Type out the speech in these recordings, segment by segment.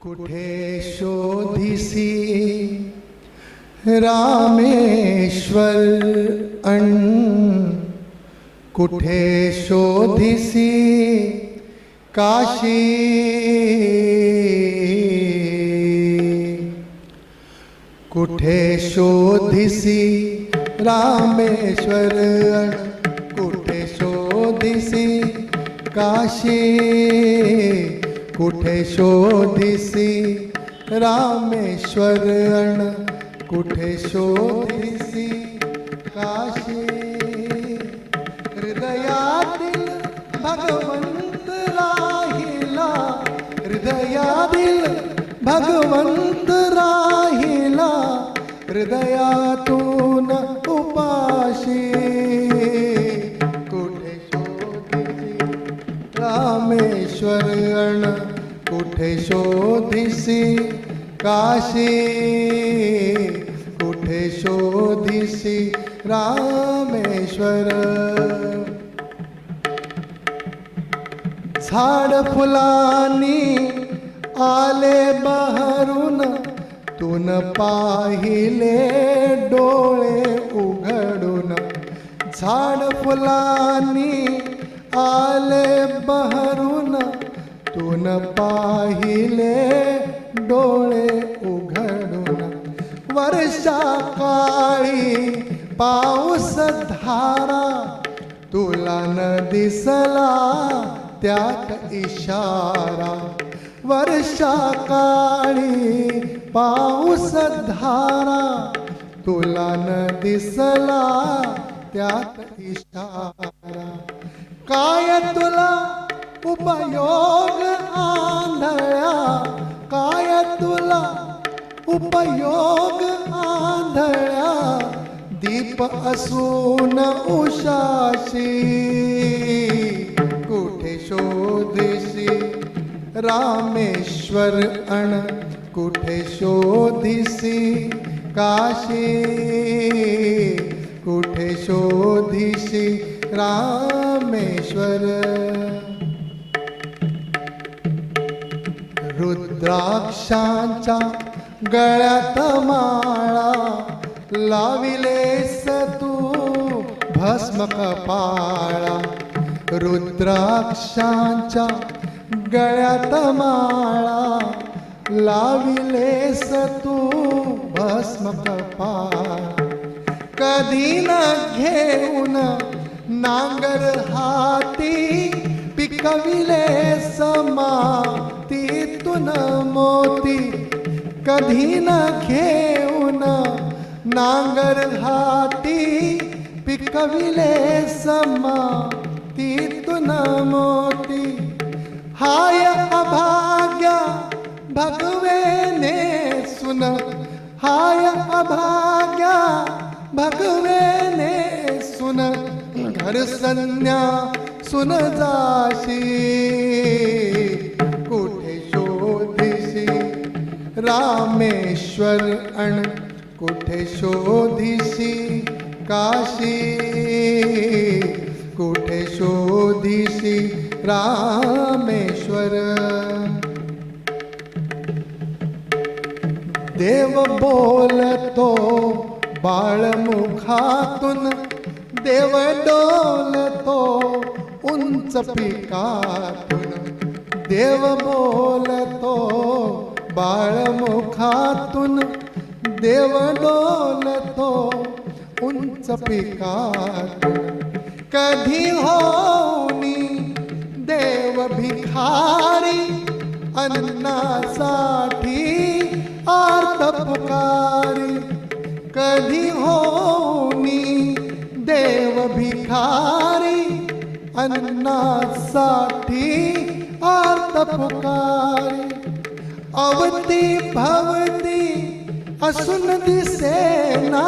कुठे शोधिसी रामेश्वर अण, कुठे शोधिसी काशी, कुठे शोधिसी रामेश्वर अण, कुठे शोधिसी काशी, कुठे शोधिसी रामेश्वर अण, कुठे शोधिसी काशी. हृदयातील भगवंत राहिला, हृदयातील भगवंत राहिला, हृदयातून उपाशी. कुठे शोधिसी रामेश्वर अण, कुठे शोधिसी काशी, कुठे शोधिसी रामेश्वर. झाड फुलांनी आले बहरून, तून पाहिले डोळे उघडून. झाड फुलांनी आले बहरून, तून पाहिले डोळे उघडून. वर्षा काळी पाऊस धारा, तुला न दिसला त्यात इशारा. वर्षा काळी पाऊस धारा, तुला न दिसला त्यात इशारा. काय तुला उपयोग आंधळ्या, काय तुला उपयोग आंधळ्या, दीप असून उशाशी. कुठे शोधिसी रामेश्वर अण, कुठे शोधिसी काशी, कुठे शोधिसी रामेश्वर. रुद्राक्षांच्या गळ्यात माळा, लाविलेस तू भस्म कपाळा. रुद्राक्षांच्या गळ्यात माळा, लाविलेस तू भस्म कपाळा. कधी न घेऊन नांगर हाती, पिकविलेस मातीतून मोती. कधी न घेऊन नांगर हाती, पिकविलेस मातीतून मोती. हाय अभाग्या भगवेने सुन, हाय अभाग्या भगवेने सुन, घर संन्या सुन जाशी. कुठे शोधिसी रामेश्वर अण, कुठे शोधिसी काशी, कुठे शोधिसी रामेश्वर. देव बोलतो बाळमुखातून, देव डोलतो उंच पिकातून. देव बोलतो बाळमुखातून, देव डोलतो उंच पिकातून. कधी होनी देव भिखारी, अन्नासाठी आर्त पुकारी. कधी होनी देव भिखारी, अन्नासाठी आर्त पुकारी. अवती भवती असून दिसेना,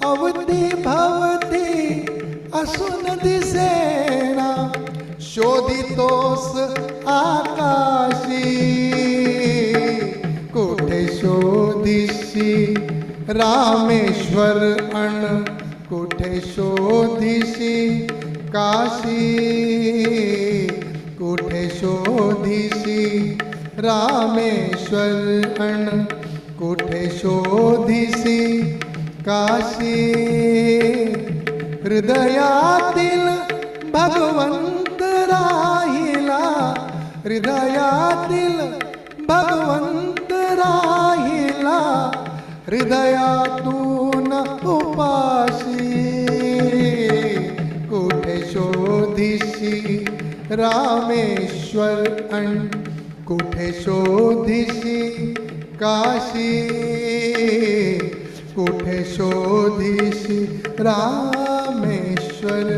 अवती भवती असून दिसेना, शोधितोस आकाशी. कुठे शोधिसी रामेश्वर अण, कुठे शोधिसी काशी, कुठे शोधिसी रामेश्वर अण कुठे शोधिसी काशी हृदयातील भगवंत राहिला हृदयातील भगवंत राहिला हृदयातून उपाशी कुठे शोधिसी रामेश्वर अण कुठे शोधिसी काशी कुठे शोधिसी रामेश्वर